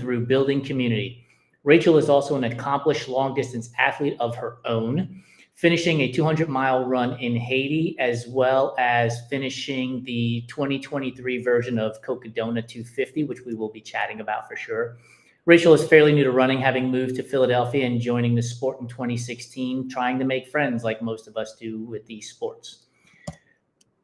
through building community. Rachel is also an accomplished long-distance athlete of her own, finishing a 200-mile run in Haiti, as well as finishing the 2023 version of Cocodona 250, which we will be chatting about for sure. Rachel is fairly new to running, having moved to Philadelphia and joining the sport in 2016, trying to make friends like most of us do with these sports.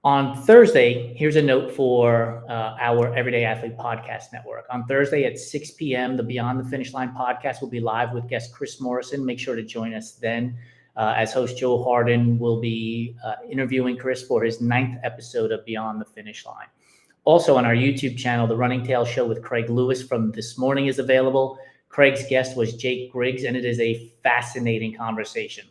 On Thursday, here's a note for our Everyday Athlete Podcast Network. On Thursday at 6 p.m., the Beyond the Finish Line podcast will be live with guest Chris Morrison. Make sure to join us then. As host Joe Harden will be interviewing Chris for his 9th episode of Beyond the Finish Line. Also on our YouTube channel, the Running Tales Show with Craig Lewis from this morning is available. Craig's guest was Jake Griggs, and it is a fascinating conversation.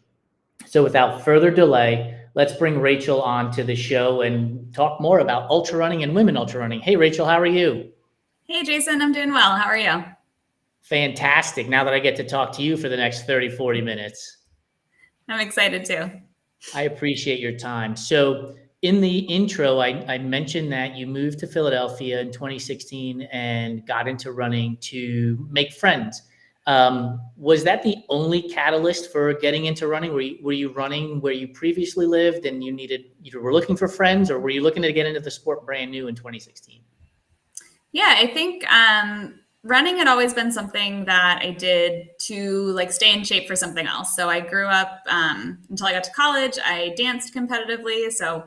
So without further delay, let's bring Rachel on to the show and talk more about ultra running and women ultra running. Hey, Rachel, how are you? Hey, Jason, I'm doing well. How are you? Fantastic. Now that I get to talk to you for the next 30, 40 minutes. I'm excited too. I appreciate your time. So in the intro, I mentioned that you moved to Philadelphia in 2016 and got into running to make friends. Was that the only catalyst for getting into running? Were you running where you previously lived and you were looking for friends, or were you looking to get into the sport brand new in 2016? Yeah, I think running had always been something that I did to stay in shape for something else. So I grew up until I got to college. I danced competitively, so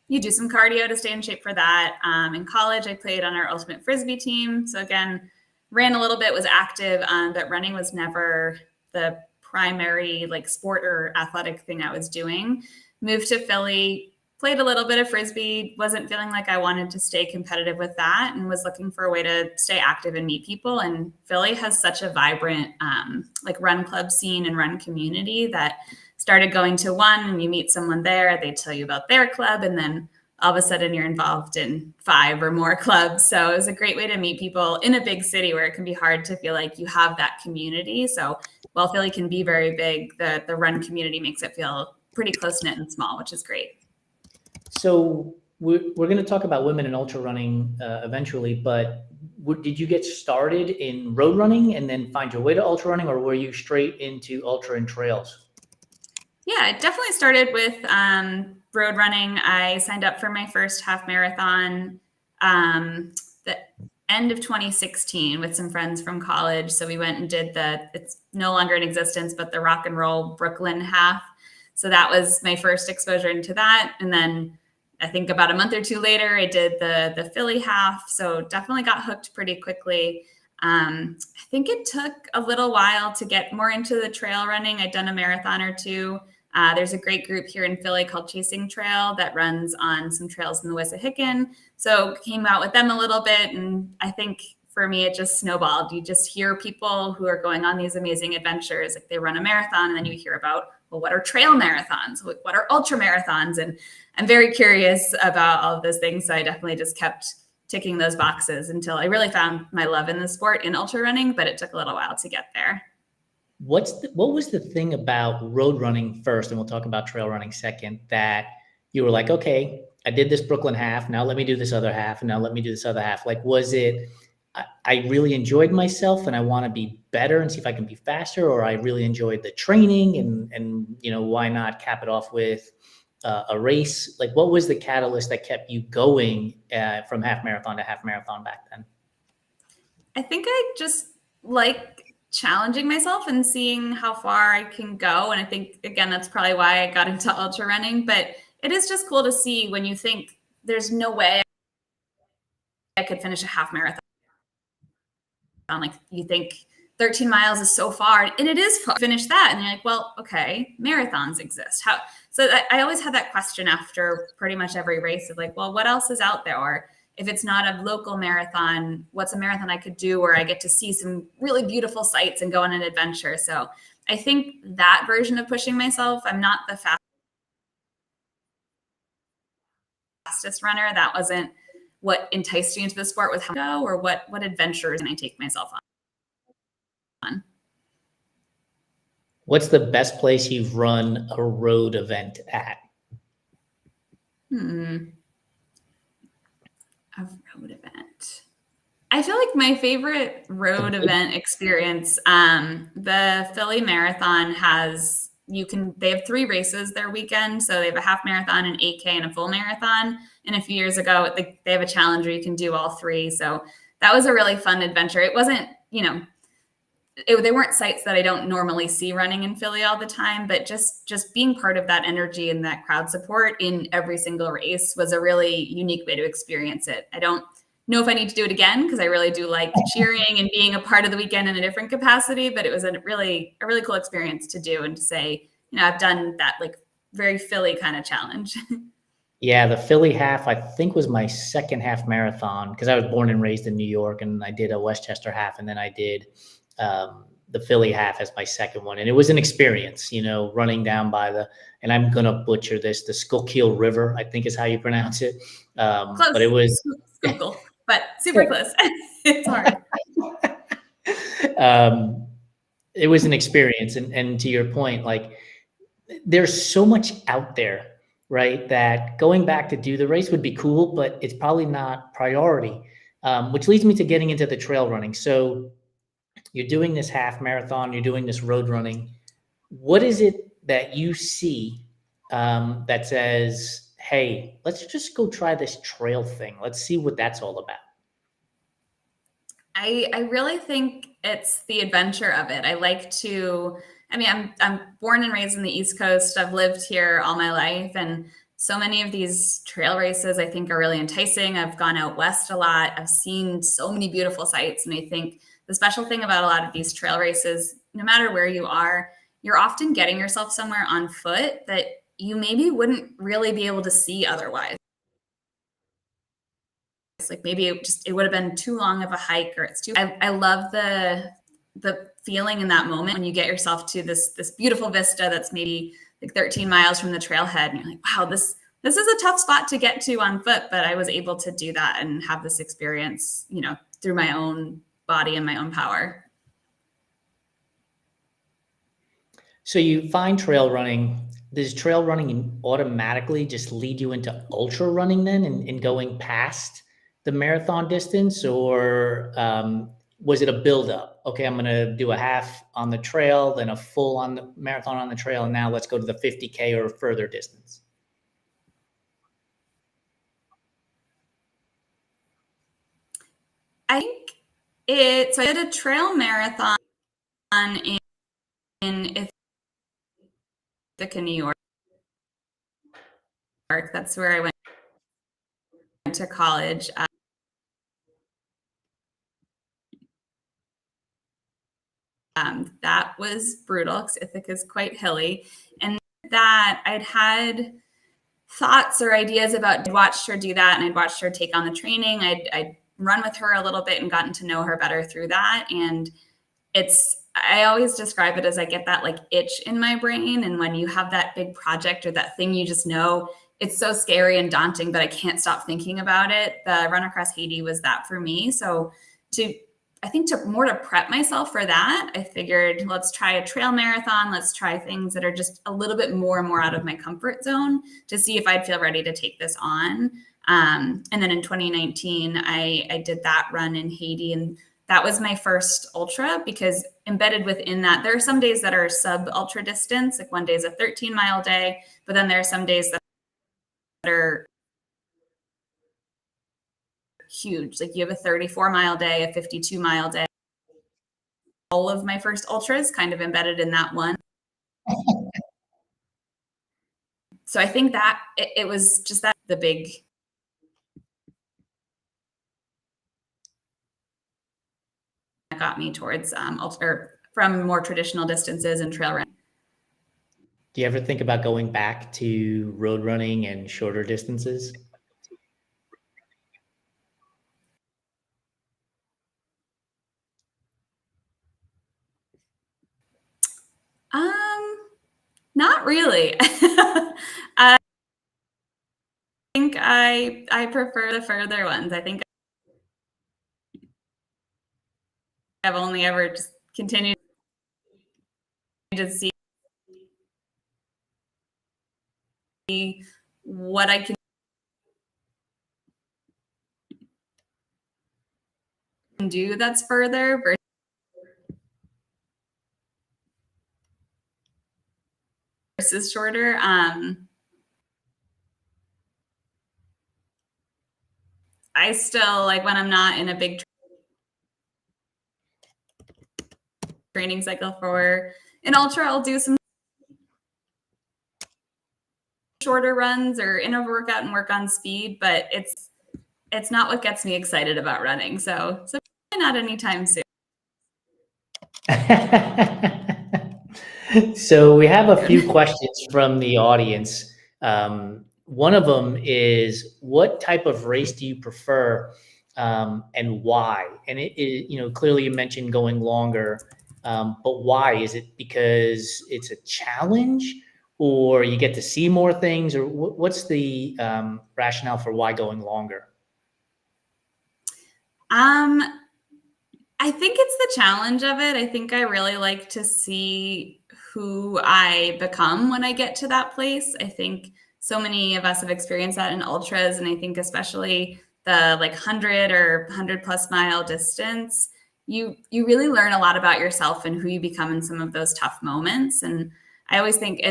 you do some cardio to stay in shape for that. In college, I played on our ultimate frisbee team. So again, ran a little bit, was active, but running was never the primary sport or athletic thing I was doing. Moved to Philly, played a little bit of frisbee, wasn't feeling like I wanted to stay competitive with that, and was looking for a way to stay active and meet people. And Philly has such a vibrant run club scene and run community that started going to one, and you meet someone there, they tell you about their club, and then all of a sudden you're involved in 5 or more clubs. So it was a great way to meet people in a big city where it can be hard to feel like you have that community. So while Philly can be very big, the run community makes it feel pretty close-knit and small, which is great. So we're going to talk about women in ultra running eventually, but did you get started in road running and then find your way to ultra running, or were you straight into ultra and trails? Yeah, it definitely started with road running. I signed up for my first half marathon the end of 2016 with some friends from college. So we went and did it's no longer in existence, but the Rock and Roll Brooklyn half. So that was my first exposure into that. And then I think about a month or two later, I did the Philly half. So definitely got hooked pretty quickly. I think it took a little while to get more into the trail running. I'd done a marathon or two. There's a great group here in Philly called Chasing Trail that runs on some trails in the Wissahickon. So came out with them a little bit. And I think for me, it just snowballed. You just hear people who are going on these amazing adventures. Like they run a marathon, and then you hear about, well, what are trail marathons? What are ultra marathons? And I'm very curious about all of those things. So I definitely just kept ticking those boxes until I really found my love in the sport in ultra running, but it took a little while to get there. What was the thing about road running first, and we'll talk about trail running second, that you were like, okay, I did this Brooklyn half, now let me do this other half, and now let me do this other half? Like, was it, I really enjoyed myself and I want to be better and see if I can be faster, or I really enjoyed the training and why not cap it off with a race? Like, what was the catalyst that kept you going from half marathon to half marathon back then? I think I just like challenging myself and seeing how far I can go. And I think, again, that's probably why I got into ultra running. But it is just cool to see when you think there's no way I could finish a half marathon. Like you think 13 miles is so far, and it is far. Finish that, and you're like, well, okay, marathons exist. How? So I always had that question after pretty much every race of like, well, what else is out there? Or if it's not a local marathon, what's a marathon I could do where I get to see some really beautiful sights and go on an adventure? So I think that version of pushing myself, I'm not the fastest runner. That wasn't what enticed me into the sport, with how to go or what adventures can I take myself on. What's the best place you've run a road event at? A road event. I feel like my favorite road event experience, the Philly Marathon they have 3 races their weekend. So they have a half marathon, an 8K, and a full marathon. And a few years ago, they have a challenge where you can do all 3. So that was a really fun adventure. It wasn't, they weren't sites that I don't normally see running in Philly all the time, but just being part of that energy and that crowd support in every single race was a really unique way to experience it. I don't know if I need to do it again because I really do like cheering and being a part of the weekend in a different capacity, but it was a really cool experience to do and to say, I've done that like very Philly kind of challenge. Yeah, the Philly half, I think, was my second half marathon because I was born and raised in New York, and I did a Westchester half, and then I did the Philly half as my second one. And it was an experience, running down by and I'm going to butcher this, the Schuylkill River, I think is how you pronounce it. Close. But it was Schuylkill, but super close. It's hard. It was an experience. And to your point, like, there's so much out there, right? That going back to do the race would be cool, but it's probably not priority, which leads me to getting into the trail running. So you're doing this half marathon, you're doing this road running. What is it that you see that says, hey, let's just go try this trail thing. Let's see what that's all about. I really think it's the adventure of it. I'm born and raised in the East Coast. I've lived here all my life. And so many of these trail races I think are really enticing. I've gone out west a lot. I've seen so many beautiful sights. And I think the special thing about a lot of these trail races, no matter where you are, you're often getting yourself somewhere on foot that you maybe wouldn't really be able to see otherwise. Like maybe it would have been too long of a hike, or I love the feeling in that moment when you get yourself to this beautiful vista that's maybe like 13 miles from the trailhead, and you're like, wow, this is a tough spot to get to on foot, but I was able to do that and have this experience, through my own body and my own power. So you find trail running. Does trail running automatically just lead you into ultra running then, and going past the marathon distance, or was it a buildup? Okay, I'm going to do a half on the trail, then a full on the marathon on the trail, and now let's go to the 50K or further distance. I think so I did a trail marathon in Ithaca, New York. That's where I went to college. That was brutal because Ithaca is quite hilly. And that I'd had thoughts or ideas about, I'd watched her do that, and I'd watched her take on the training. I'd run with her a little bit and gotten to know her better through that. And I always describe it as I get that like itch in my brain. And when you have that big project or that thing, you just know it's so scary and daunting, but I can't stop thinking about it. The run across Haiti was that for me. So I think to prep myself for that, I figured, let's try a trail marathon. Let's try things that are just a little bit more and more out of my comfort zone to see if I'd feel ready to take this on. And then in 2019, I did that run in Haiti, and that was my first ultra, because embedded within that, there are some days that are sub ultra distance. Like one day is a 13-mile day, but then there are some days that are huge. Like you have a 34-mile day, a 52-mile day. All of my first ultras kind of embedded in that one. So I think that it was just that the big that got me towards from more traditional distances and trail running. Do you ever think about going back to road running and shorter distances? Not really. I think I prefer the further ones. I think I've only ever just continued to see what I can do that's further versus shorter. I still, like, when I'm not in a big training cycle for an ultra, I'll do some shorter runs or interval workout and work on speed, but it's not what gets me excited about running. So not anytime soon. So we have a few questions from the audience. One of them is, what type of race do you prefer, and why? And clearly you mentioned going longer, but why? Is it because it's a challenge, or you get to see more things, or what's the rationale for why going longer? I think it's the challenge of it. I think I really like to see who I become when I get to that place. I think so many of us have experienced that in ultras, and I think especially the 100 or 100 plus mile distance, you really learn a lot about yourself and who you become in some of those tough moments. And I always think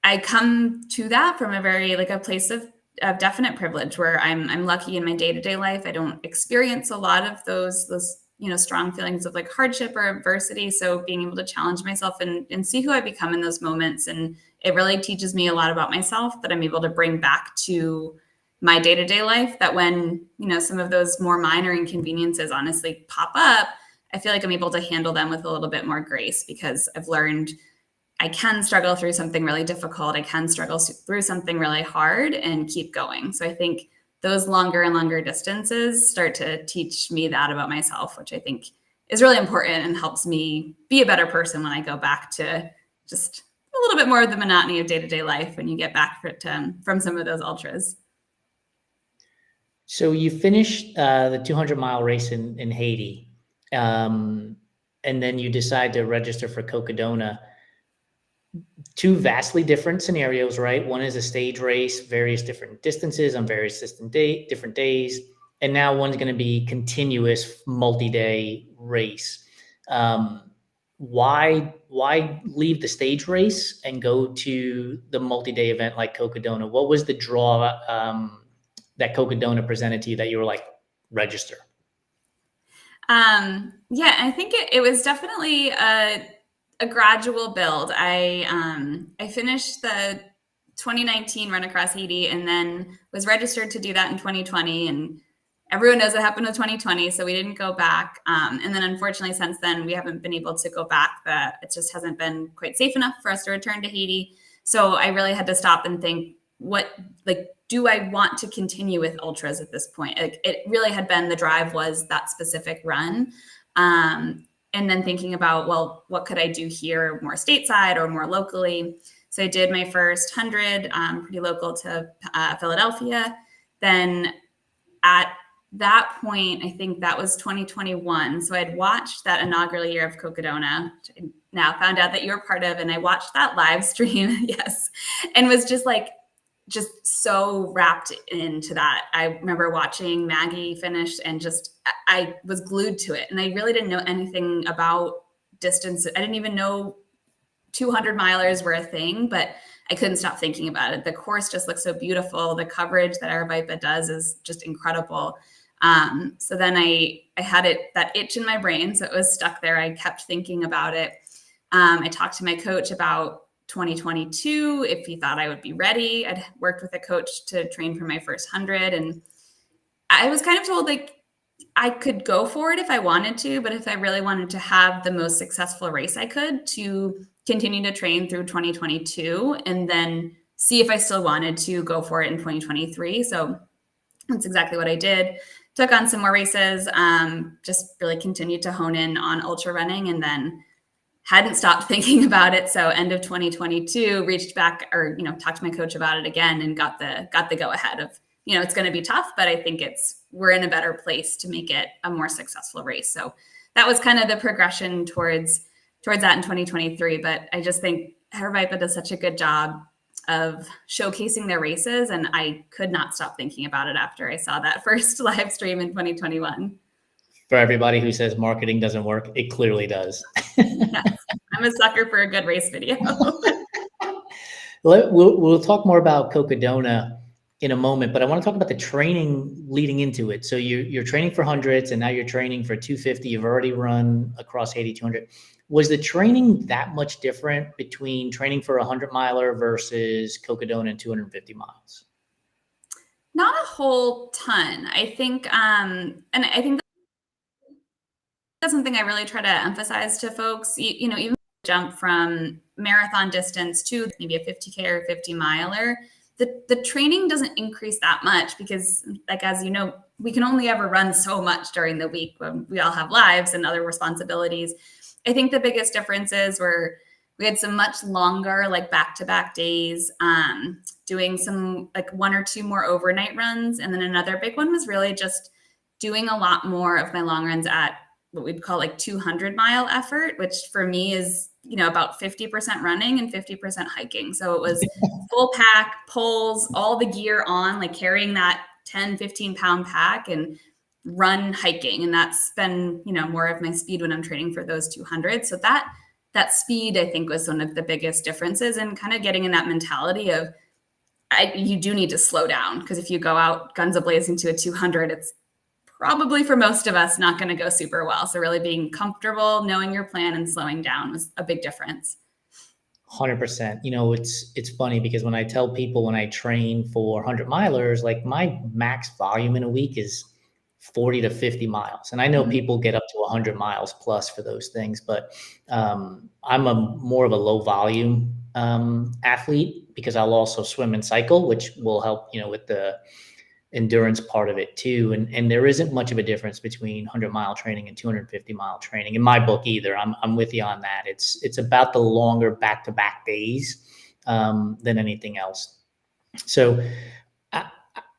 I come to that from a very a place of definite privilege, where I'm lucky in my day-to-day life. I don't experience a lot of those strong feelings of hardship or adversity. So being able to challenge myself and see who I become in those moments, and it really teaches me a lot about myself that I'm able to bring back to my day-to-day life, that when some of those more minor inconveniences honestly pop up, I feel like I'm able to handle them with a little bit more grace, because I've learned I can struggle through something really difficult. I can struggle through something really hard and keep going. So I think those longer and longer distances start to teach me that about myself, which I think is really important and helps me be a better person when I go back to just a little bit more of the monotony of day-to-day life when you get back from some of those ultras. So you finished the 200-mile race in Haiti, and then you decide to register for Cocodona. Two vastly different scenarios, right? One is a stage race, various different distances on various different days. And now one's going to be continuous multi-day race. Why leave the stage race and go to the multi-day event like Cocodona? What was the draw that Cocodona presented to you that you were like, register? Yeah, I think it was definitely a gradual build. I finished the 2019 run across Haiti, and then was registered to do that in 2020. And everyone knows what happened with 2020, so we didn't go back. And then unfortunately, since then, we haven't been able to go back. That it just hasn't been quite safe enough for us to return to Haiti. So I really had to stop and think, do I want to continue with ultras at this point? It really had been, the drive was that specific run. And then thinking about, well, what could I do here more stateside or more locally? So I did my first 100, pretty local to Philadelphia. Then at that point, I think that was 2021. So I'd watched that inaugural year of Cocodona, which I now found out that you were part of, and I watched that live stream, yes, and was just so wrapped into that. I remember watching Maggie finish, and I was glued to it. And I really didn't know anything about distance. I didn't even know 200 milers were a thing, but I couldn't stop thinking about it. The course just looks so beautiful. The coverage that Aravaipa does is just incredible. So then I had that itch in my brain. So it was stuck there. I kept thinking about it. I talked to my coach about 2022, if he thought I would be ready. I'd worked with a coach to train for my first 100. And I was kind of told I could go for it if I wanted to, but if I really wanted to have the most successful race I could, to continue to train through 2022 and then see if I still wanted to go for it in 2023. So that's exactly what I did. Took on some more races, just really continued to hone in on ultra running, and then hadn't stopped thinking about it. So end of 2022, reached back, or talked to my coach about it again, and got the go ahead of, it's going to be tough, but I think we're in a better place to make it a more successful race. So that was kind of the progression towards that in 2023. But I just think Aravaipa does such a good job of showcasing their races, and I could not stop thinking about it after I saw that first live stream in 2021. For everybody who says marketing doesn't work, it clearly does. Yes, I'm a sucker for a good race video. We'll talk more about Cocodona in a moment, but I want to talk about the training leading into it. So you're training for hundreds, and now you're training for 250. You've already run across Haiti 200. Was the training that much different between training for a 100-miler versus Cocodona and 250 miles? Not a whole ton. I think, and I think that's something I really try to emphasize to folks. You know, even jump from marathon distance to maybe a 50K or 50 miler, the training doesn't increase that much because, like, as you know, we can only ever run so much during the week when we all have lives and other responsibilities. I think the biggest differences were we had some much longer, like back-to-back days, doing some like 1 or 2 more overnight runs. And then another big one was really just doing a lot more of my long runs at what we'd call like 200-mile effort, which for me is, you know, about 50% running and 50% hiking. So it was full pack, poles, all the gear on, like carrying that 10, 15 pound pack and run hiking. And that's been, you know, more of my speed when I'm training for those 200. So that speed, I think, was one of the biggest differences, and kind of getting in that mentality of you do need to slow down, because if you go out guns a-blazing to a 200, it's probably for most of us not going to go super well. So really being comfortable, knowing your plan, and slowing down was a big difference. 100%. You know, it's funny because when I tell people when I train for 100-milers, like my max volume in a week is 40 to 50 miles. And I know people get up to 100 miles plus for those things, but I'm more of a low volume athlete, because I'll also swim and cycle, which will help, you know, with the endurance part of it too. And there isn't much of a difference between 100-mile training and 250-mile training in my book either. I'm with you on that. It's about the longer back-to-back days than anything else. So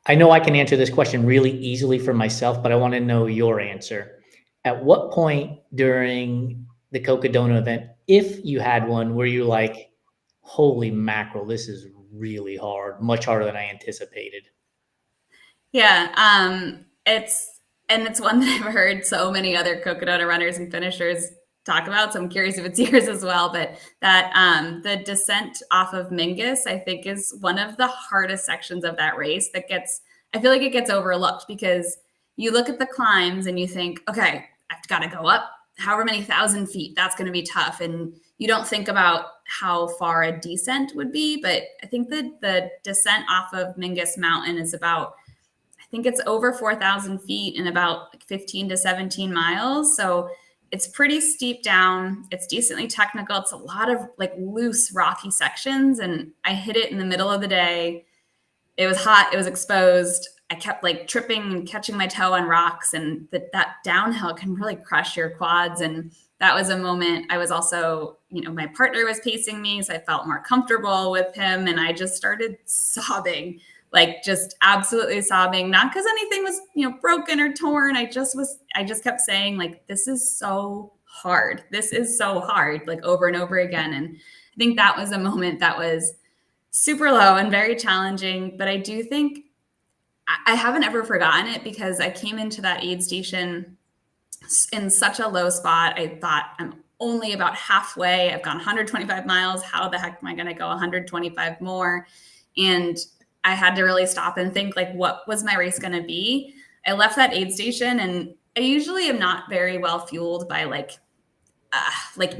I know I can answer this question really easily for myself, but I want to know your answer. At what point during the Cocodona event, if you had one, were you like, holy mackerel, this is really hard, much harder than I anticipated? Yeah, it's one that I've heard so many other Cocodona runners and finishers talk about. So I'm curious if it's yours as well. But that the descent off of Mingus, I think, is one of the hardest sections of that race. I feel like it gets overlooked, because you look at the climbs and you think, okay, I've got to go up however many 1,000 feet. That's going to be tough, and you don't think about how far a descent would be. But I think that the descent off of Mingus Mountain is about, I think it's over 4,000 feet and about like 15 to 17 miles. So it's pretty steep down. It's decently technical. It's a lot of like loose, rocky sections. And I hit it in the middle of the day. It was hot. It was exposed. I kept like tripping and catching my toe on rocks, and that downhill can really crush your quads. And that was a moment. I was also, you know, my partner was pacing me, so I felt more comfortable with him. And I just started sobbing, like just absolutely sobbing, not because anything was, you know, broken or torn. I just kept saying, like, this is so hard. This is so hard, like over and over again. And I think that was a moment that was super low and very challenging. But I do think I haven't ever forgotten it, because I came into that aid station in such a low spot. I thought, I'm only about halfway. I've gone 125 miles. How the heck am I going to go 125 more? And I had to really stop and think, like, what was my race going to be? I left that aid station, and I usually am not very well fueled by like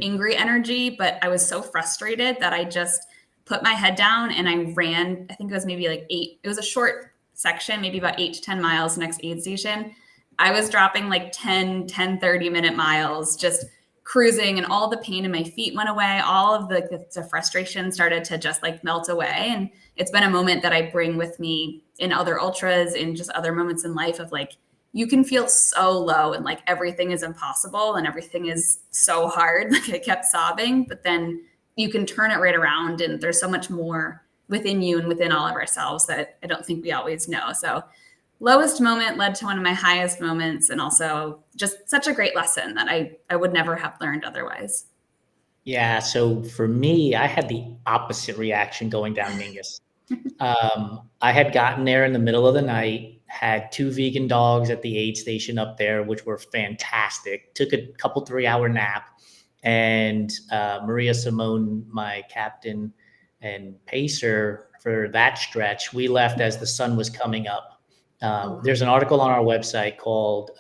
angry energy, but I was so frustrated that I just put my head down and I ran. I think it was maybe like 8. It was a short section, maybe about 8 to 10 miles next aid station. I was dropping like 10, 30-minute miles, just cruising, and all the pain in my feet went away. All of the frustration started to just like melt away. And it's been a moment that I bring with me in other ultras, in just other moments in life, of like, you can feel so low and like everything is impossible and everything is so hard. Like, I kept sobbing, but then you can turn it right around, and there's so much more within you and within all of ourselves that I don't think we always know. So lowest moment led to one of my highest moments, and also just such a great lesson that I would never have learned otherwise. Yeah. So for me, I had the opposite reaction going down Mingus. I had gotten there in the middle of the night, had 2 vegan dogs at the aid station up there, which were fantastic. Took a couple 3-hour nap, and Maria Simone, my captain and pacer for that stretch, we left as the sun was coming up. There's an article on our website called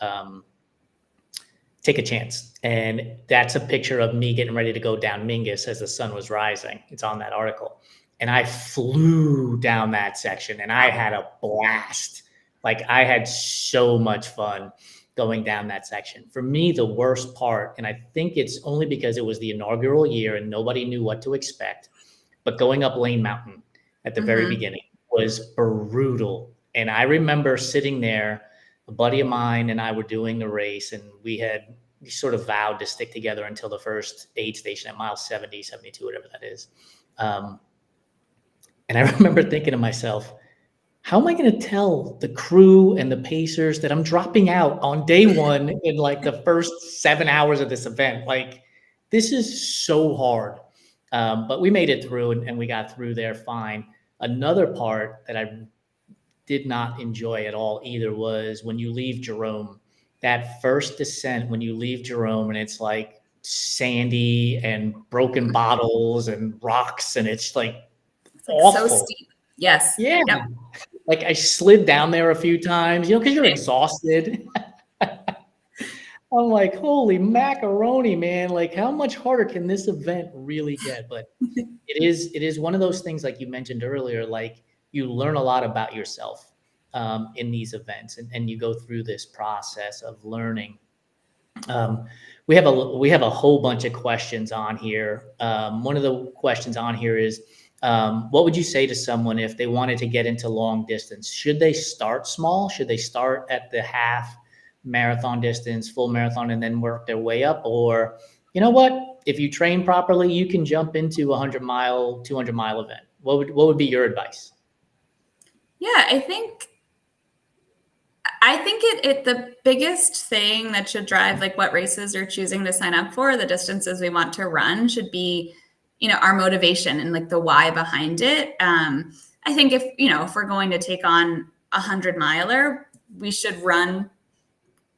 Take a Chance, and that's a picture of me getting ready to go down Mingus as the sun was rising. It's on that article. And I flew down that section, and I had a blast. Like, I had so much fun going down that section. For me, the worst part, and I think it's only because it was the inaugural year and nobody knew what to expect, but going up Lane Mountain at the very beginning was brutal. And I remember sitting there, a buddy of mine and I were doing a race, and we sort of vowed to stick together until the first aid station at mile 70, 72, whatever that is. And I remember thinking to myself, how am I going to tell the crew and the pacers that I'm dropping out on day one in like the first 7 hours of this event? Like, this is so hard. But we made it through, and we got through there fine. Another part that I did not enjoy at all either was when you leave Jerome, that first descent, when you leave Jerome and it's like sandy and broken bottles and rocks, and it's like awful. So steep. Yes. Yeah. Yep. Like, I slid down there a few times, because you're exhausted. I'm like, holy macaroni, man. Like, how much harder can this event really get? But it is one of those things, like you mentioned earlier, like, you learn a lot about yourself in these events, and you go through this process of learning. We have a whole bunch of questions on here. One of the questions on here is, what would you say to someone if they wanted to get into long distance? Should they start small? Should they start at the half marathon distance, full marathon, and then work their way up? Or, you know what? If you train properly, you can jump into a 100-mile, 200-mile event. What would be your advice? Yeah, I think the biggest thing that should drive like what races you're choosing to sign up for, the distances we want to run, should be, our motivation and like the why behind it. I think if we're going to take on a 100-miler, we should run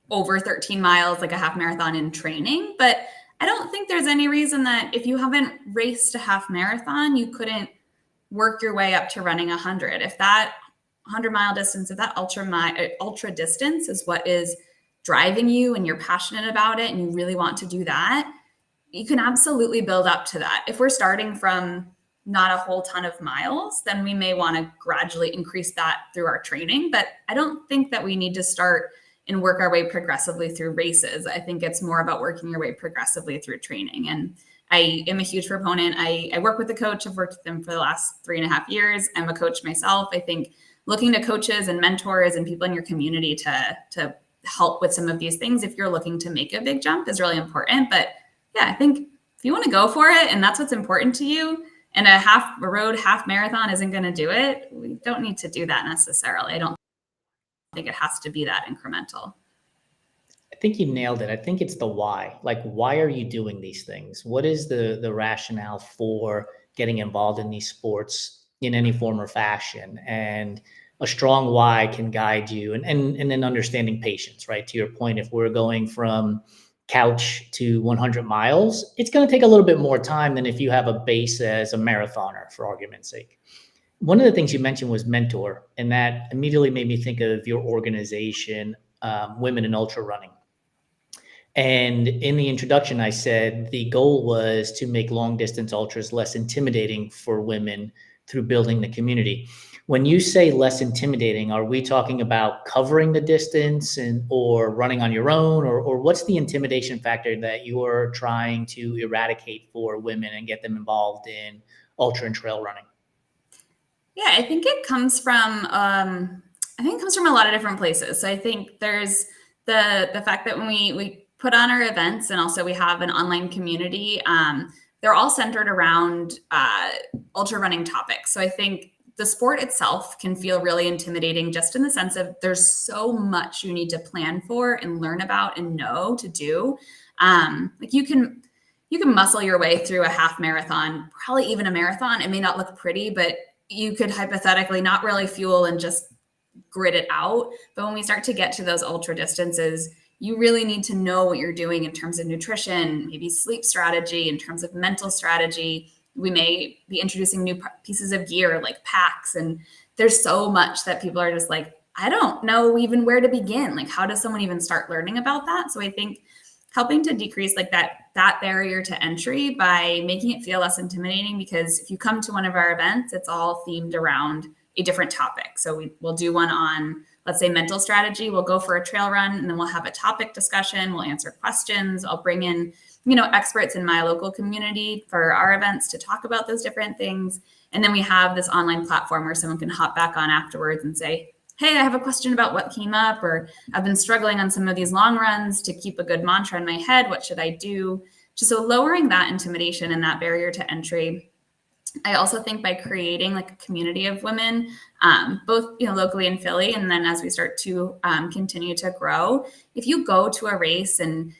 over 13 miles, like a half marathon in training. But I don't think there's any reason that if you haven't raced a half marathon, you couldn't work your way up to running 100. If that 100-mile distance, if that ultra distance is what is driving you and you're passionate about it and you really want to do that, you can absolutely build up to that. If we're starting from not a whole ton of miles, then we may want to gradually increase that through our training. But I don't think that we need to start and work our way progressively through races. I think it's more about working your way progressively through training. And I am a huge proponent. I work with a coach. I've worked with them for the last 3.5 years. I'm a coach myself. I think looking to coaches and mentors and people in your community to help with some of these things, if you're looking to make a big jump, is really important. But yeah, I think if you want to go for it and that's what's important to you, and a half marathon isn't going to do it, we don't need to do that necessarily. I don't think it has to be that incremental. I think you nailed it. I think it's the why. Like, why are you doing these things? What is the rationale for getting involved in these sports in any form or fashion? And a strong why can guide you, and then understanding patience, right? To your point, if we're going from couch to 100 miles, it's going to take a little bit more time than if you have a base as a marathoner, for argument's sake. One of the things you mentioned was mentor, and that immediately made me think of your organization, Women in Ultra Running. And in the introduction, I said the goal was to make long distance ultras less intimidating for women through building the community. When you say less intimidating, are we talking about covering the distance or running on your own, or what's the intimidation factor that you are trying to eradicate for women and get them involved in ultra and trail running? Yeah, I think it comes from a lot of different places. So I think there's the fact that when we put on our events, and also we have an online community, they're all centered around ultra running topics. So I think the sport itself can feel really intimidating, just in the sense of there's so much you need to plan for and learn about and know to do. Like you can muscle your way through a half marathon, probably even a marathon. It may not look pretty, but you could hypothetically not really fuel and just grit it out. But when we start to get to those ultra distances, you really need to know what you're doing in terms of nutrition, maybe sleep strategy, in terms of mental strategy. We may be introducing new pieces of gear like packs. And there's so much that people are just like, I don't know even where to begin. Like, how does someone even start learning about that? So I think helping to decrease like that barrier to entry by making it feel less intimidating, because if you come to one of our events, it's all themed around a different topic. So we'll do one on, let's say, mental strategy. We'll go for a trail run, and then we'll have a topic discussion. We'll answer questions. I'll bring in, experts in my local community for our events to talk about those different things. And then we have this online platform where someone can hop back on afterwards and say, hey, I have a question about what came up, or I've been struggling on some of these long runs to keep a good mantra in my head. What should I do? Just so lowering that intimidation and that barrier to entry. I also think by creating like a community of women, both locally in Philly, and then as we start to continue to grow, if you go to a race and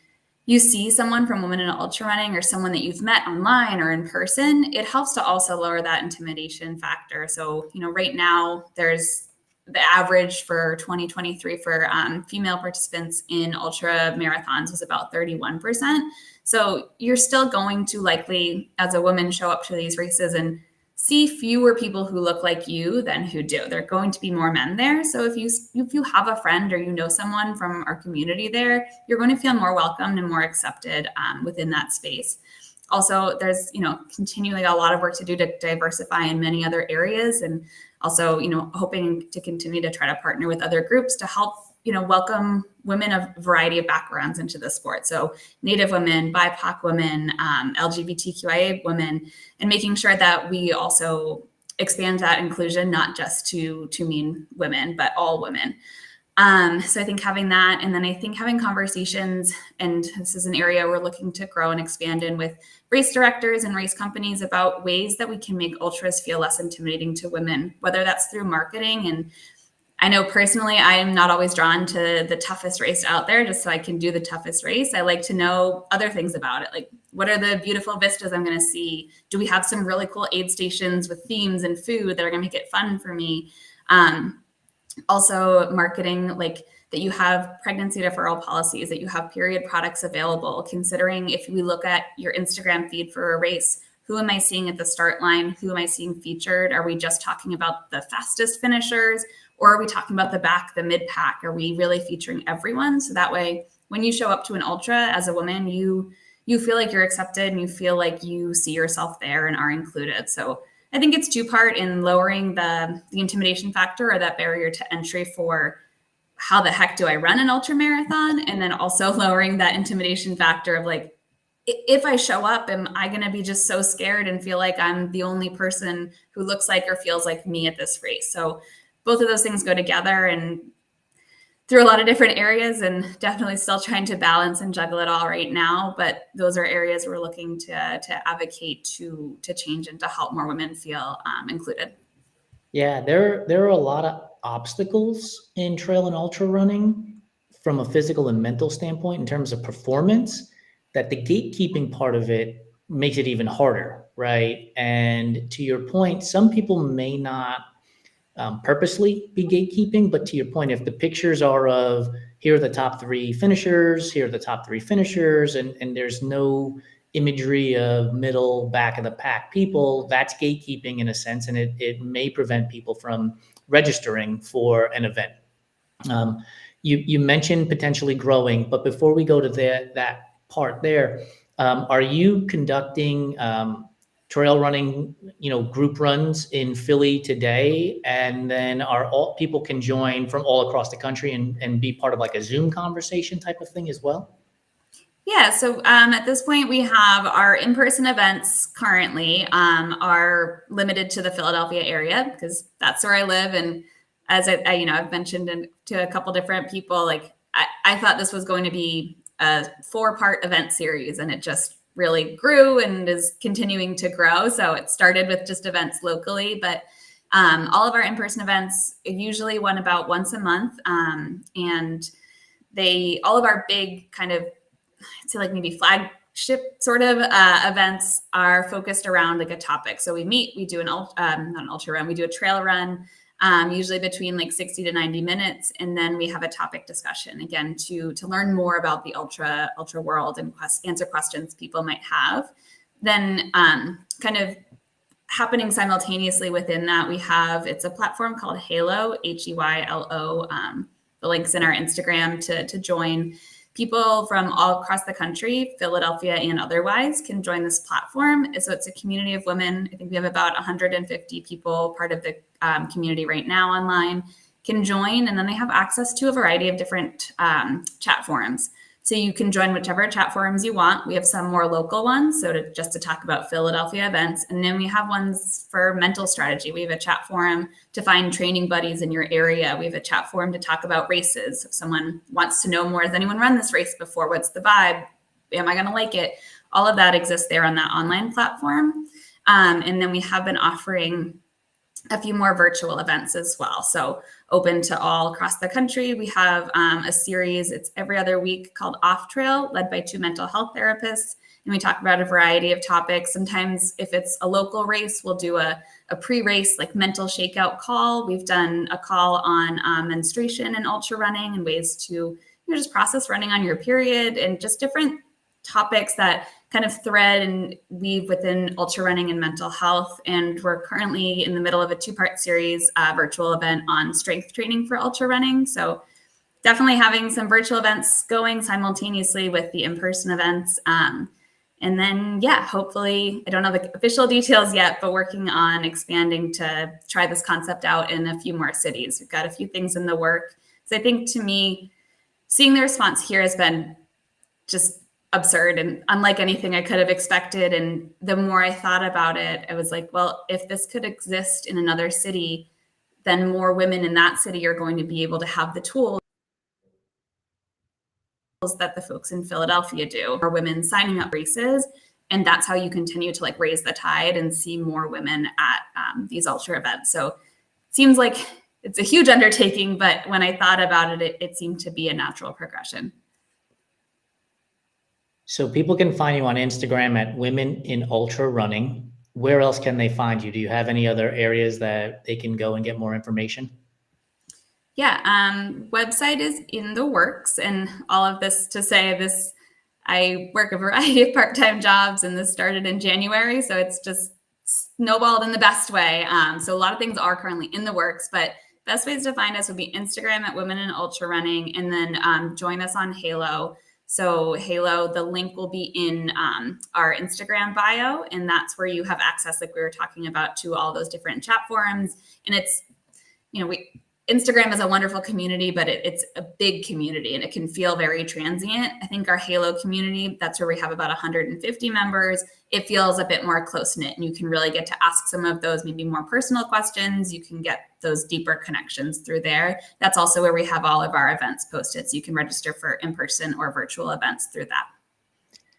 you see someone from Women in Ultra Running or someone that you've met online or in person, it helps to also lower that intimidation factor. So, right now there's the average for 2023 for female participants in ultra marathons was about 31%. So you're still going to likely, as a woman, show up to these races and see fewer people who look like you than who do. There are going to be more men there. So if you have a friend or someone from our community there, you're going to feel more welcomed and more accepted within that space. Also, there's continually a lot of work to do to diversify in many other areas, and also hoping to continue to try to partner with other groups to help welcome women of a variety of backgrounds into the sport. So Native women, BIPOC women, LGBTQIA women, and making sure that we also expand that inclusion, not just to mean women, but all women. So I think having that, and then I think having conversations, and this is an area we're looking to grow and expand in with race directors and race companies about ways that we can make ultras feel less intimidating to women, whether that's through marketing. And I know personally, I am not always drawn to the toughest race out there just so I can do the toughest race. I like to know other things about it. Like, what are the beautiful vistas I'm going to see? Do we have some really cool aid stations with themes and food that are going to make it fun for me? Also marketing, like that you have pregnancy deferral policies, that you have period products available, considering if we look at your Instagram feed for a race, who am I seeing at the start line? Who am I seeing featured? Are we just talking about the fastest finishers, or are we talking about the back, the mid pack? Are we really featuring everyone? So that way, when you show up to an ultra as a woman, you feel like you're accepted and you feel like you see yourself there and are included. So I think it's two-part in lowering the intimidation factor, or that barrier to entry for how the heck do I run an ultra marathon, and then also lowering that intimidation factor of like, if I show up, am I going to be just so scared and feel like I'm the only person who looks like or feels like me at this race? So both of those things go together and through a lot of different areas, and definitely still trying to balance and juggle it all right now. But those are areas we're looking to advocate to change and to help more women feel included. Yeah, there are a lot of obstacles in trail and ultra running from a physical and mental standpoint in terms of performance, that the gatekeeping part of it makes it even harder, right? And to your point, some people may not purposely be gatekeeping, but to your point, if the pictures are of here are the top three finishers, here are the top three finishers, and there's no imagery of middle, back of the pack people, that's gatekeeping in a sense, and it may prevent people from registering for an event. You mentioned potentially growing, but before we go to that part there, are you conducting trail running, group runs in Philly today? And then people can join from all across the country and be part of like a Zoom conversation type of thing as well? Yeah, so at this point, we have our in-person events currently are limited to the Philadelphia area because that's where I live. And as I've mentioned to a couple different people, like I thought this was going to be a 4-part event series, and it just really grew and is continuing to grow. So it started with just events locally, but all of our in-person events usually run about once a month. And all of our big kind of, I'd say like maybe flagship sort of events are focused around like a topic. So we do not an ultra run, we do a trail run. usually between like 60 to 90 minutes. And then we have a topic discussion, again, to learn more about the ultra world and answer questions people might have. Then kind of happening simultaneously within that, it's a platform called Halo, Heylo. The link's in our Instagram to join. People from all across the country, Philadelphia and otherwise, can join this platform. So it's a community of women. I think we have about 150 people part of the community right now online, can join, and then they have access to a variety of different chat forums. So you can join whichever chat forums you want. We have some more local ones, so just to talk about Philadelphia events. And then we have ones for mental strategy. We have a chat forum to find training buddies in your area. We have a chat forum to talk about races. If someone wants to know more, has anyone run this race before? What's the vibe? Am I going to like it? All of that exists there on that online platform. And then we have been offering a few more virtual events as well. So open to all across the country. We have a series, it's every other week, called Off Trail, led by 2 mental health therapists. And we talk about a variety of topics. Sometimes if it's a local race, we'll do a pre-race like mental shakeout call. We've done a call on menstruation and ultra running and ways to just process running on your period, and just different topics that kind of thread and weave within ultra running and mental health. And we're currently in the middle of a 2-part series, virtual event on strength training for ultra running. So definitely having some virtual events going simultaneously with the in-person events. And then, hopefully, I don't know the official details yet, but working on expanding to try this concept out in a few more cities. We've got a few things in the work. So I think, to me, seeing the response here has been just absurd and unlike anything I could have expected. And the more I thought about it, I was like, well, if this could exist in another city, then more women in that city are going to be able to have the tools that the folks in Philadelphia do, or women signing up races. And that's how you continue to like raise the tide and see more women at these ultra events. So it seems like it's a huge undertaking, but when I thought about it, it seemed to be a natural progression. So people can find you on Instagram at Women in Ultra Running. Where else can they find you? Do you have any other areas that they can go and get more information? Yeah, website is in the works, and all of this to say this, I work a variety of part-time jobs, and this started in January, so it's just snowballed in the best way. So a lot of things are currently in the works, but best ways to find us would be Instagram at Women in Ultra Running, and then join us on Halo. So Halo, the link will be in our Instagram bio, and that's where you have access, like we were talking about, to all those different chat forums. And it's, Instagram is a wonderful community, but it's a big community and it can feel very transient. I think our Halo community, that's where we have about 150 members. It feels a bit more close-knit, and you can really get to ask some of those maybe more personal questions. You can get those deeper connections through there. That's also where we have all of our events posted. So you can register for in-person or virtual events through that.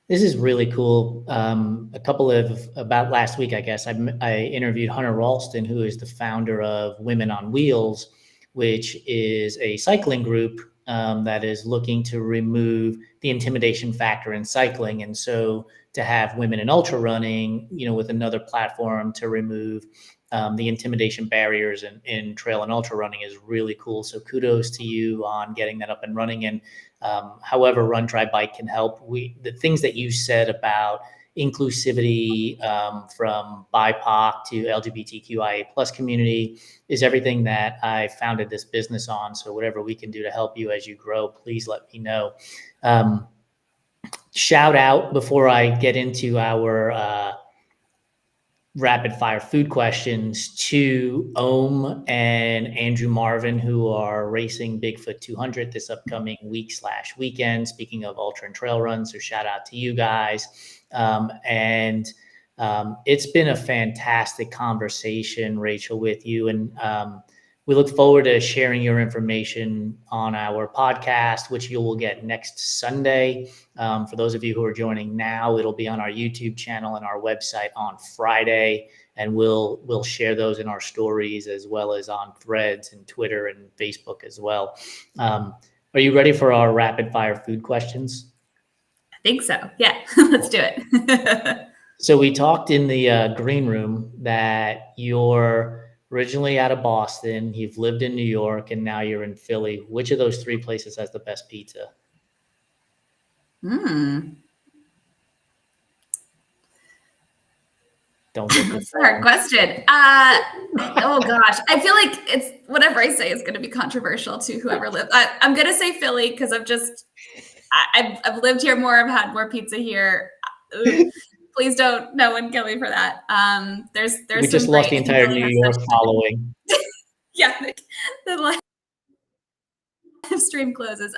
This is really cool. About last week, I guess, I interviewed Hunter Ralston, who is the founder of Women on Wheels, which is a cycling group that is looking to remove the intimidation factor in cycling. And so to have Women in Ultra Running, with another platform to remove the intimidation barriers in trail and ultra running is really cool. So kudos to you on getting that up and running. And however Run, Try, Bike can help, the things that you said about inclusivity from BIPOC to LGBTQIA plus community is everything that I founded this business on. So whatever we can do to help you as you grow, please let me know. Shout out before I get into our rapid fire food questions to Ohm and Andrew Marvin, who are racing Bigfoot 200 this upcoming week/weekend. Speaking of ultra and trail runs, so shout out to you guys. It's been a fantastic conversation, Rachel, with you. And we look forward to sharing your information on our podcast, which you will get next Sunday. For those of you who are joining now, it'll be on our YouTube channel and our website on Friday. And we'll share those in our stories as well as on Threads and Twitter and Facebook as well. Are you ready for our rapid fire food questions? I think so. Yeah, let's do it. So we talked in the green room that your Originally out of Boston, you've lived in New York, and now you're in Philly. Which of those three places has the best pizza? Don't get this That's a hard question. Oh gosh, I feel like it's whatever I say is going to be controversial to whoever lives. I'm going to say Philly because I've lived here more. I've had more pizza here. Ooh, please don't, no one kill me for that. There's We just lost the entire New York following. Yeah, the live stream closes.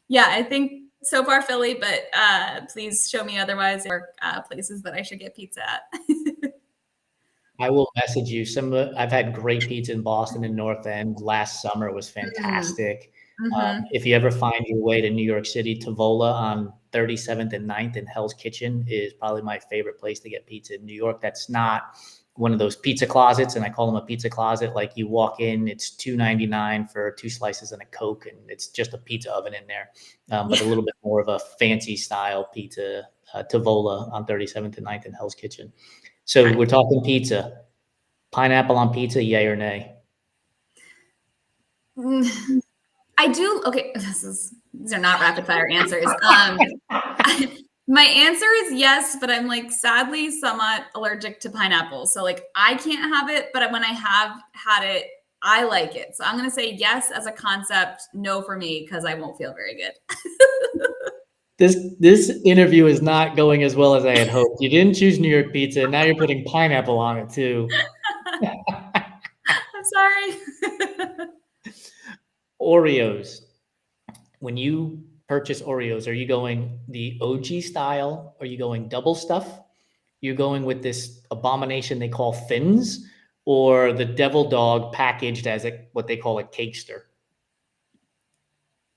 Yeah, I think so far Philly, but please show me otherwise or places that I should get pizza at. I will message you. I've had great pizza in Boston and North End last summer. It was fantastic. If you ever find your way to New York City, Tavola on 37th and 9th in Hell's Kitchen is probably my favorite place to get pizza in New York. That's not one of those pizza closets, and I call them a pizza closet. Like you walk in, it's $2.99 for 2 slices and a Coke, and it's just a pizza oven in there, but a little bit more of a fancy style pizza, Tavola on 37th and 9th in Hell's Kitchen. So we're talking pizza. Pineapple on pizza, yay or nay? I do. Okay, these are not rapid fire answers. My answer is yes, but I'm like sadly somewhat allergic to pineapple. So like I can't have it, but when I have had it, I like it. So I'm going to say yes as a concept, no for me because I won't feel very good. This interview is not going as well as I had hoped. You didn't choose New York pizza, and now you're putting pineapple on it too. I'm sorry. Oreos. When you purchase Oreos, are you going the OG style? Are you going double stuff? You're going with this abomination they call Thins, or the devil dog packaged as what they call a cakester?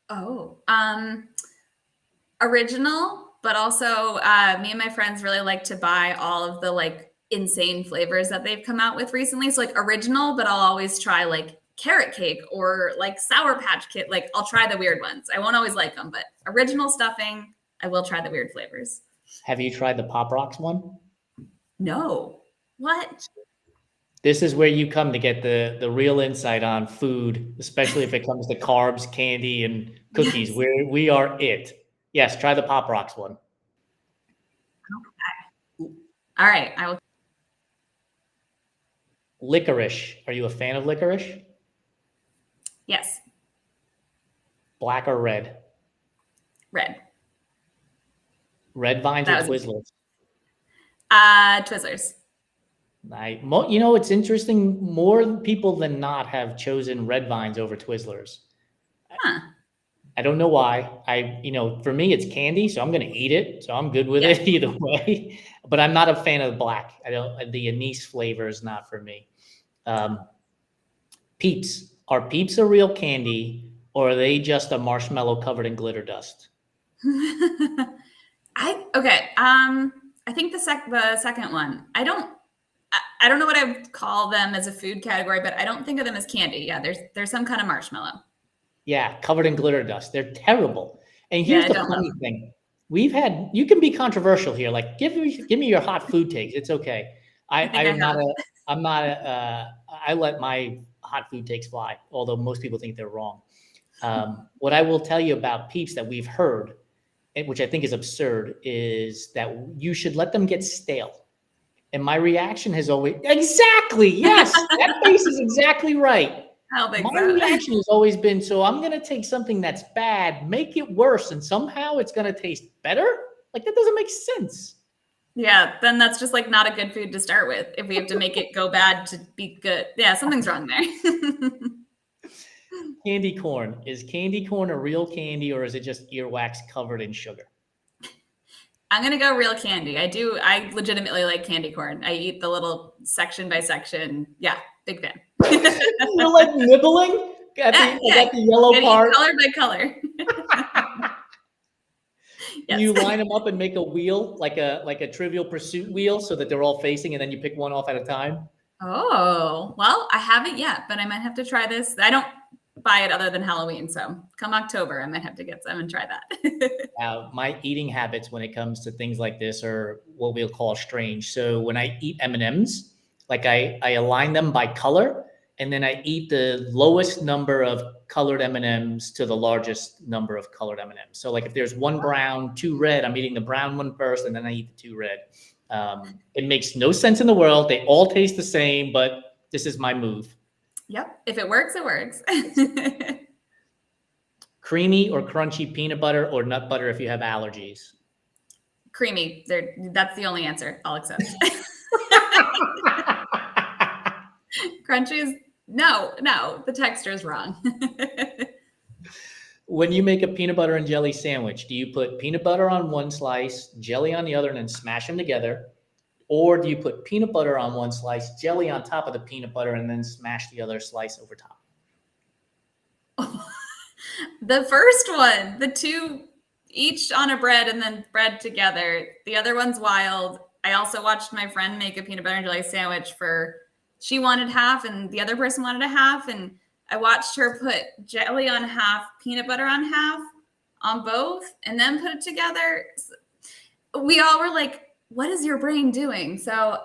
Oh, original, but also me and my friends really like to buy all of the like insane flavors that they've come out with recently. So like original, but I'll always try like carrot cake or like Sour Patch Kid. Like I'll try the weird ones. I won't always like them, but original stuffing, I will try the weird flavors. Have you tried the Pop Rocks one? No. What? This is where you come to get the real insight on food, especially if it comes to carbs, candy, and cookies. Yes. We are it. Yes, try the Pop Rocks one. Okay. All right, I will. Licorice. Are you a fan of licorice? Yes. Black or red? Red. Red Vines or Twizzlers? Twizzlers. You know, it's interesting. More people than not have chosen Red Vines over Twizzlers. Huh. I don't know why. For me, it's candy, so I'm going to eat it. So I'm good with it either way. But I'm not a fan of the black. The anise flavor is not for me. Peeps. Are Peeps a real candy, or are they just a marshmallow covered in glitter dust? I think the second one. I don't know what I would call them as a food category, but I don't think of them as candy. Yeah, there's some kind of marshmallow. Yeah, covered in glitter dust. They're terrible. And here's the funny thing. You can be controversial here. Like, give me your hot food takes. It's okay. I let my hot food takes fly, although most people think they're wrong. What I will tell you about Peeps that we've heard, which I think is absurd, is that you should let them get stale. And my reaction has always, exactly, yes, that face is exactly right. My reaction has always been, so I'm going to take something that's bad, make it worse, and somehow it's going to taste better? Like, that doesn't make sense. Yeah, then that's just like not a good food to start with if we have to make it go bad to be good. Yeah, something's wrong there. Candy corn. Is candy corn a real candy, or is it just earwax covered in sugar? I'm going to go real candy. I legitimately like candy corn. I eat the little section by section. Yeah, big fan. You're like nibbling at the yellow part. Color by color. Yes. You line them up and make a wheel, like a Trivial Pursuit wheel, so that they're all facing, and then you pick one off at a time. Oh, well, I haven't yet, but I might have to try this. I don't buy it other than Halloween, so come October, I might have to get some and try that. My eating habits when it comes to things like this are what we'll call strange. So when I eat M&Ms, Like I align them by color, and then I eat the lowest number of colored M&Ms to the largest number of colored M&Ms. So like if there's one brown, two red, I'm eating the brown one first, and then I eat the two red. It makes no sense in the world. They all taste the same, but this is my move. Yep. If it works, it works. Creamy or crunchy peanut butter or nut butter if you have allergies? Creamy. That's the only answer I'll accept. Crunchy is no, the texture is wrong. When you make a peanut butter and jelly sandwich, do you put peanut butter on one slice, jelly on the other, and then smash them together? Or do you put peanut butter on one slice, jelly on top of the peanut butter, and then smash the other slice over top? The first one, the two each on a bread and then bread together. The other one's wild. I also watched my friend make a peanut butter and jelly sandwich she wanted half and the other person wanted a half. And I watched her put jelly on half, peanut butter on half on both, and then put it together. We all were like, what is your brain doing? So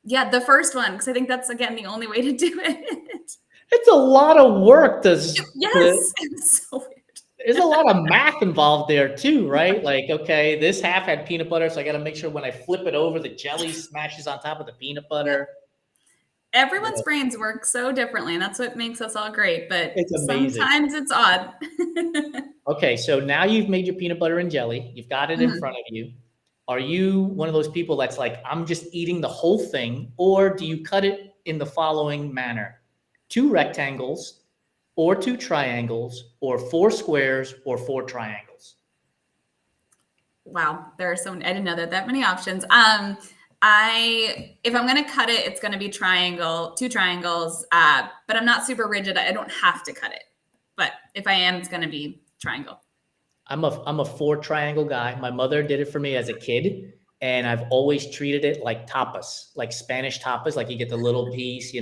yeah, the first one, because I think that's, again, the only way to do it. It's a lot of work. Yes, it's so weird. There's a lot of math involved there too, right? Like, okay, this half had peanut butter, so I got to make sure when I flip it over, the jelly smashes on top of the peanut butter. Everyone's brains work so differently, and that's what makes us all great, but it's amazing. Sometimes it's odd. Okay, so now you've made your peanut butter and jelly. You've got it in front of you. Are you one of those people that's like, I'm just eating the whole thing, or do you cut it in the following manner? 2 rectangles, or 2 triangles, or 4 squares, or 4 triangles? Wow, there are so many. I didn't know that many options. If I'm going to cut it, it's going to be 2 triangles, but I'm not super rigid. I don't have to cut it, but if I am, it's going to be triangle. I'm a 4 triangle guy. My mother did it for me as a kid, and I've always treated it like tapas, like Spanish tapas, like you get the little piece,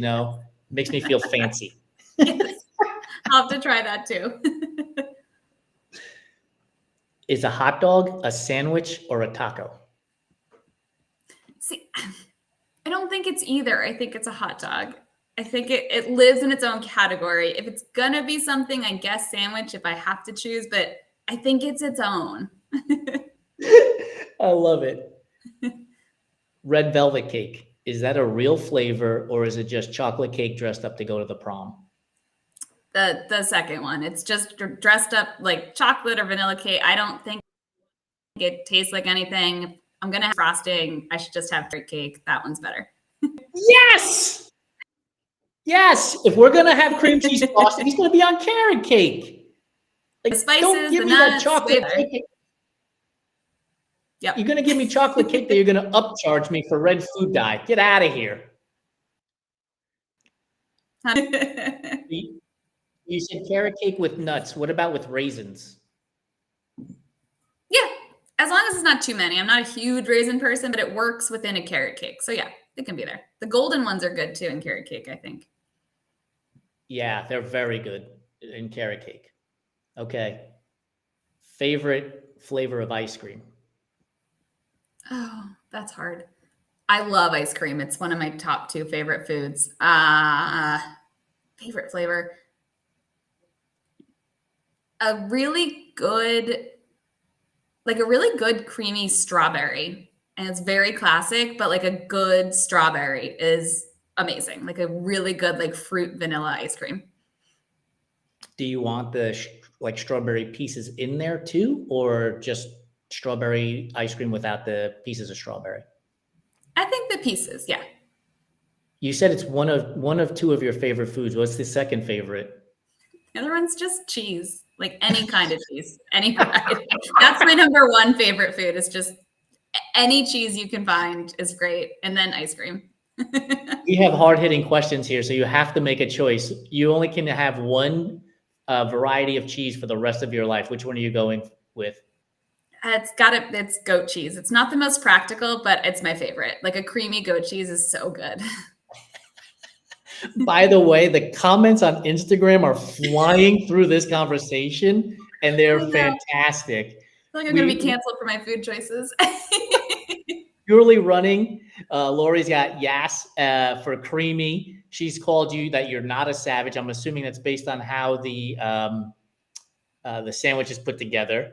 makes me feel fancy. Yes. I'll have to try that too. Is a hot dog a sandwich or a taco? See, I don't think it's either. I think it's a hot dog. I think it lives in its own category. If it's going to be something, I guess sandwich if I have to choose, but I think it's its own. I love it. Red velvet cake. Is that a real flavor or is it just chocolate cake dressed up to go to the prom? The second one. It's just dressed up like chocolate or vanilla cake. I don't think it tastes like anything. I'm going to have frosting. I should just have fruit cake. That one's better. Yes! Yes! If we're going to have cream cheese frosting, he's going to be on carrot cake. Like the spices, don't give the me nuts, that chocolate cake. Yep. You're going to give me chocolate cake that you're going to upcharge me for red food dye. Get out of here. You said carrot cake with nuts. What about with raisins? Yeah, as long as it's not too many. I'm not a huge raisin person, but it works within a carrot cake. So yeah, it can be there. The golden ones are good too in carrot cake, I think. Yeah, they're very good in carrot cake. Okay. Favorite flavor of ice cream? Oh, that's hard. I love ice cream. It's one of my top 2 favorite foods. Favorite flavor. A really good creamy strawberry. And it's very classic, but like a good strawberry is amazing. Like a really good like fruit vanilla ice cream. Do you want the strawberry pieces in there too, or just strawberry ice cream without the pieces of strawberry? I think the pieces, yeah. You said it's one of 2 of your favorite foods. What's the second favorite? The other one's just cheese, like any kind of cheese, any variety. That's my number 1 favorite food. Is just any cheese you can find is great, and then ice cream. We have hard-hitting questions here, so you have to make a choice. You only can have one variety of cheese for the rest of your life. Which one are you going with? It's goat cheese. It's not the most practical, but it's my favorite. Like a creamy goat cheese is so good. By the way, the comments on Instagram are flying through this conversation, and they're fantastic. I feel like I'm going to be canceled for my food choices. Purely running Lori's got Yas for creamy. She's called you that you're not a savage. I'm assuming that's based on how the sandwich is put together.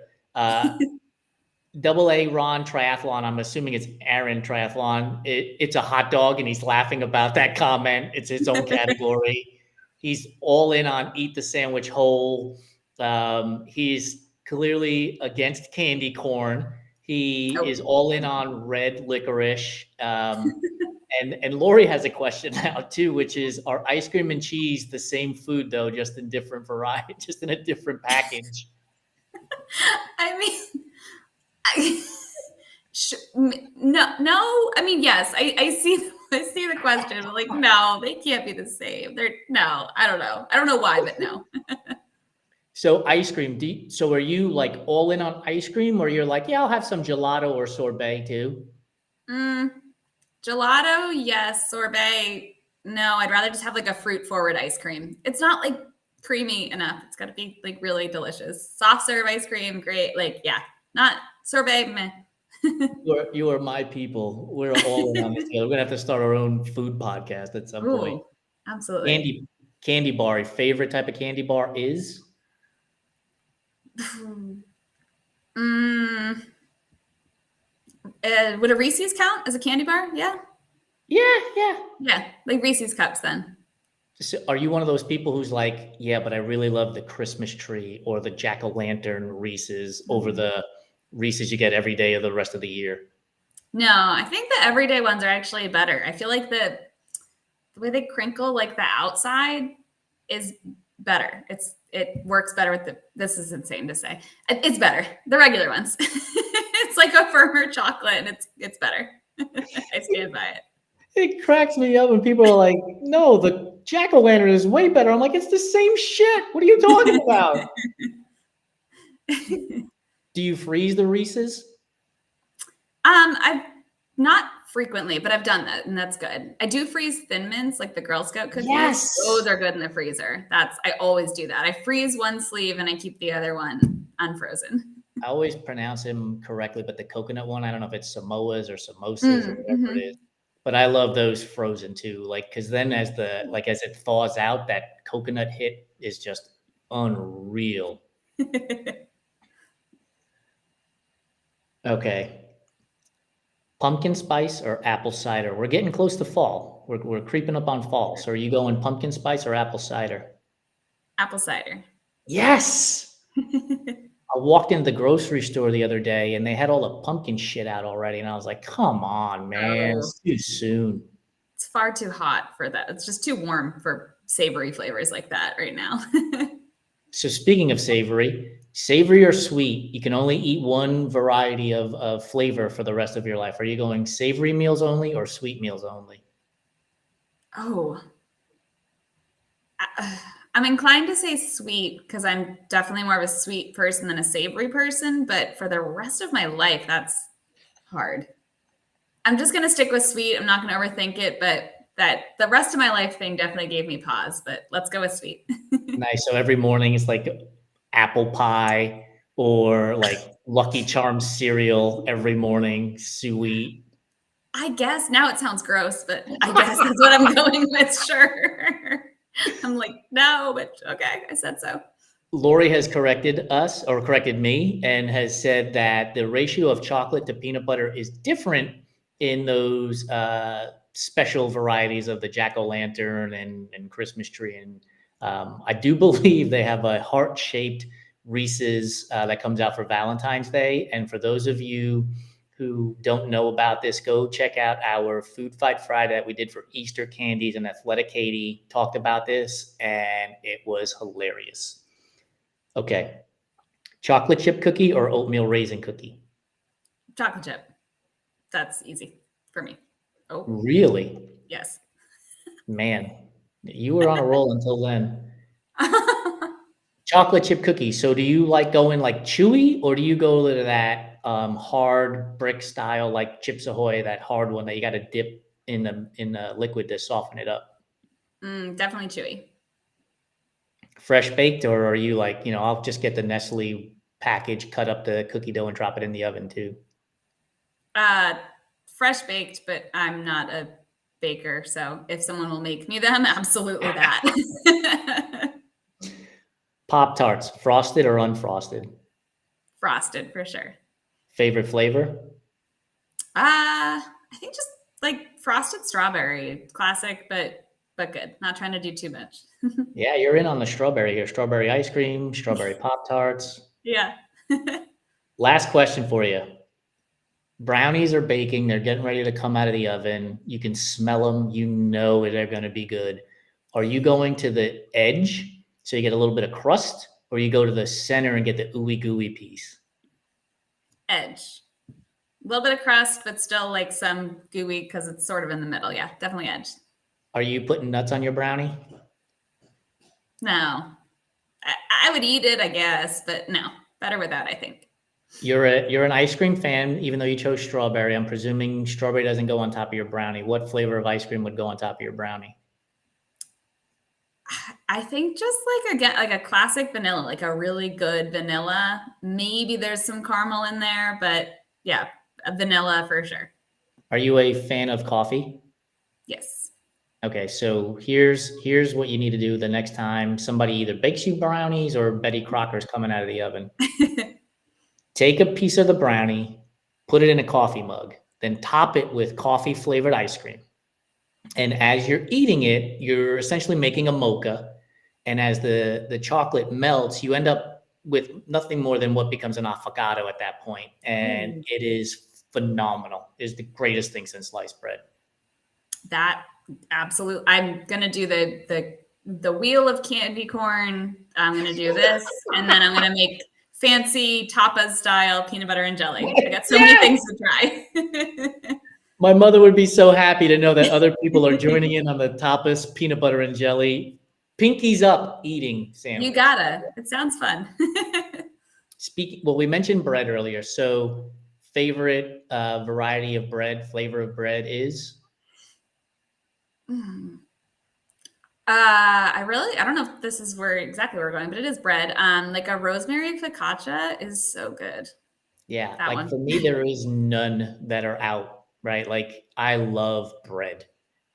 Double A Ron Triathlon. I'm assuming it's Aaron Triathlon. It's a hot dog, and he's laughing about that comment. It's his own category. He's all in on eat the sandwich whole. He's clearly against candy corn. He is all in on red licorice. And Lori has a question now too, which is, are ice cream and cheese the same food though, just in different variety, just in a different package? I mean, no. I mean, yes, I see the question, but like, no, they can't be the same. I don't know. I don't know why, but no. So ice cream. So are you like all in on ice cream, or you're like, yeah, I'll have some gelato or sorbet too? Gelato, yes. Sorbet, no. I'd rather just have like a fruit forward ice cream. It's not like creamy enough. It's got to be like really delicious. Soft serve ice cream, great. Like, yeah, not sorbet, meh. You are my people. We're all in on this together. We're gonna have to start our own food podcast at some point. Absolutely. Candy bar. Favorite type of candy bar is? Would a Reese's count as a candy bar? Yeah. Yeah. Like Reese's cups then. So are you one of those people who's like, yeah, but I really love the Christmas tree or the jack-o'-lantern Reese's over the Reese's you get every day of the rest of the year? No, I think the everyday ones are actually better. I feel like the way they crinkle, like the outside, is better. It works better with this is insane to say. It's better. The regular ones. It's like a firmer chocolate, and it's better. I stand by it. It cracks me up when people are like, no, the jack-o'-lantern is way better. I'm like, it's the same shit. What are you talking about? Do you freeze the Reese's? I've not frequently, but I've done that, and that's good. I do freeze Thin Mints, like the Girl Scout cookies. Yes. Those are good in the freezer. I always do that. I freeze one sleeve and I keep the other one unfrozen. I always pronounce him correctly, but the coconut one, I don't know if it's Samoas or Samosas or whatever it is. But I love those frozen too. Like, cause then as it thaws out, that coconut hit is just unreal. Okay. Pumpkin spice or apple cider? We're getting close to fall. We're creeping up on fall. So are you going pumpkin spice or apple cider? Apple cider. Yes. I walked into the grocery store the other day and they had all the pumpkin shit out already. And I was like, come on, man, it's too soon. It's far too hot for that. It's just too warm for savory flavors like that right now. So speaking of savory or sweet, you can only eat one variety of flavor for the rest of your life. Are you going savory meals only or sweet meals only? Oh, I'm inclined to say sweet because I'm definitely more of a sweet person than a savory person. But for the rest of my life, that's hard. I'm just going to stick with sweet. I'm not going to overthink it, but that the rest of my life thing definitely gave me pause, but let's go with sweet. Nice. So every morning it's like apple pie or like Lucky Charms cereal every morning, sweet. I guess now it sounds gross, but I guess that's what I'm going with. Sure. I'm like, no, but okay, I said so. Lori has corrected us or corrected me and has said that the ratio of chocolate to peanut butter is different in those special varieties of the jack-o'-lantern and Christmas tree. And I do believe they have a heart-shaped Reese's that comes out for Valentine's Day. And for those of you who don't know about this, go check out our Food Fight Friday that we did for Easter candies, and Athletic Haiti talked about this, and it was hilarious. Okay. Chocolate chip cookie or oatmeal raisin cookie? Chocolate chip. That's easy for me. Oh, really? Yes. Man, you were on a roll until then. Chocolate chip cookie. So do you like going like chewy, or do you go to that hard brick style, like Chips Ahoy, that hard one that you got to dip in the liquid to soften it up? Definitely chewy. Fresh baked, or are you like, I'll just get the Nestle package, cut up the cookie dough and drop it in the oven too? fresh baked, but I'm not a baker. So if someone will make me them, absolutely that. Pop-Tarts, frosted or unfrosted? Frosted for sure. Favorite flavor? I think just like frosted strawberry, classic, but good. Not trying to do too much. Yeah, you're in on the strawberry here. Strawberry ice cream, strawberry Pop-Tarts. Yeah. Last question for you. Brownies are baking. They're getting ready to come out of the oven. You can smell them. You know they're going to be good. Are you going to the edge so you get a little bit of crust, or you go to the center and get the ooey gooey piece? Edge. A little bit of crust, but still like some gooey because it's sort of in the middle. Yeah, definitely edge. Are you putting nuts on your brownie? No. I would eat it, I guess, but no. Better without, I think. You're an ice cream fan, even though you chose strawberry. I'm presuming strawberry doesn't go on top of your brownie. What flavor of ice cream would go on top of your brownie? I think just like a classic vanilla, like a really good vanilla. Maybe there's some caramel in there, but yeah, a vanilla for sure. Are you a fan of coffee? Yes. Okay, so here's what you need to do the next time somebody either bakes you brownies or Betty Crocker's coming out of the oven. Take a piece of the brownie, put it in a coffee mug, then top it with coffee flavored ice cream. And as you're eating it, you're essentially making a mocha. And as the chocolate melts, you end up with nothing more than what becomes an affogato at that point. And it is phenomenal. It is the greatest thing since sliced bread. That absolutely. I'm gonna do the wheel of candy corn. I'm gonna do this, and then I'm gonna make fancy tapas style peanut butter and jelly. I got so many things to try. My mother would be so happy to know that other people are joining in on the tapas peanut butter and jelly. Pinkies up eating sandwich. You gotta. It sounds fun. Well, we mentioned bread earlier. So favorite variety of bread, flavor of bread is? I don't know if this is exactly where we're going, but it is bread. Like a rosemary focaccia is so good. Yeah, That like one. for me, there is none that are out, right? Like I love bread.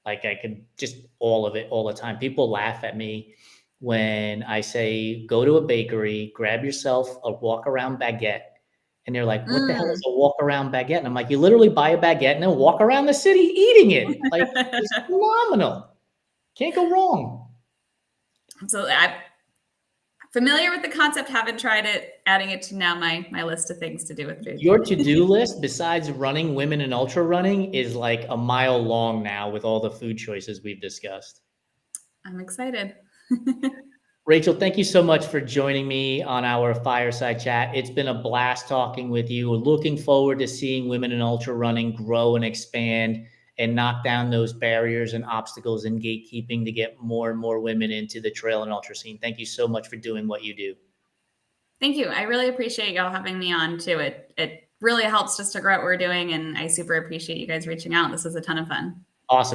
Like I could just all of it all the time. People laugh at me when I say, go to a bakery, grab yourself a walk around baguette. And they're like, what the hell is a walk around baguette? And I'm like, you literally buy a baguette and then walk around the city eating it. Like it's phenomenal. Can't go wrong. So I'm familiar with the concept, haven't tried it, adding it to now my list of things to do with food. Your to-do list, besides running, women and ultra running, is like a mile long now with all the food choices we've discussed. I'm excited. Rachel, thank you so much for joining me on our Fireside Chat. It's been a blast talking with you. We're looking forward to seeing women in ultra running grow and expand and knock down those barriers and obstacles and gatekeeping to get more and more women into the trail and ultra scene. Thank you so much for doing what you do. Thank you. I really appreciate y'all having me on too. It really helps just to grow what we're doing, and I super appreciate you guys reaching out. This was a ton of fun. Awesome.